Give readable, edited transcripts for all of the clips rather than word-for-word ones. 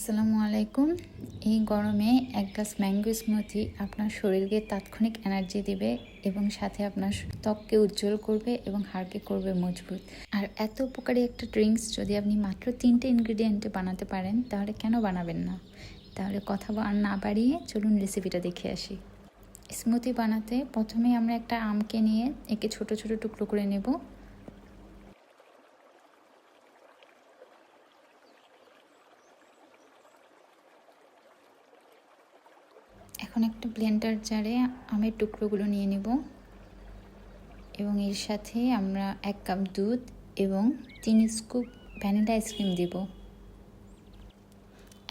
আসসালামু আলাইকুম। এই গরমে এক গ্লাস ম্যাঙ্গো স্মুথি আপনার শরীরকে তাৎক্ষণিক এনার্জি দেবে এবং সাথে আপনার ত্বককে উজ্জ্বল করবে এবং হাড়কে করবে মজবুত। আর এত উপকারী একটা ড্রিঙ্কস যদি আপনি মাত্র 3টে ইনগ্রিডিয়েন্টে বানাতে পারেন তাহলে কেন বানাবেন না? তাহলে কথা না বাড়িয়ে চলুন রেসিপিটা দেখে আসি। স্মুথি বানাতে প্রথমেই আমরা একটা আমকে নিয়ে একে ছোট ছোট টুকরো করে নেব। এখন একটা ব্লেন্ডার জারে আমের টুকরোগুলো নিয়ে নেব এবং এর সাথে আমরা 1 কাপ দুধ এবং 3 স্কুপ ভ্যানিলা আইসক্রিম দেব।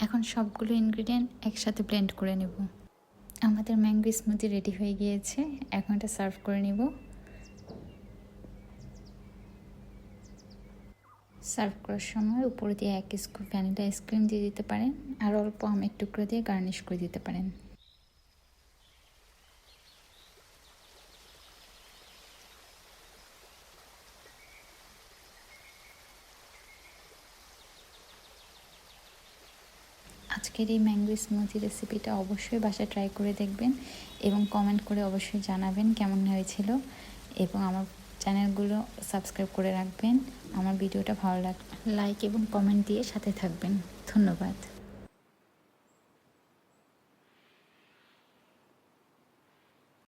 এখন সবগুলো ইনগ্রিডিয়েন্ট একসাথে ব্লেন্ড করে নেব। আমাদের ম্যাঙ্গো স্মুথি রেডি হয়ে গিয়েছে। এখন এটা সার্ভ করে নেব। সার্ভ করার সময় উপরে দিয়ে 1 স্কুপ ভ্যানিলা আইসক্রিম দিয়ে দিতে পারেন আর অল্প আমের টুকরো দিয়ে গার্নিশ করে দিতে পারেন। আজকের এই ম্যাঙ্গো স্মুথি রেসিপিটা অবশ্যই বাসায় ট্রাই করে দেখবেন এবং কমেন্ট করে অবশ্যই জানাবেন কেমন হয়েছিল এবং আমার চ্যানেলগুলো সাবস্ক্রাইব করে রাখবেন। আমার ভিডিওটা ভালো লাইক এবং কমেন্ট দিয়ে সাথে থাকবেন। ধন্যবাদ।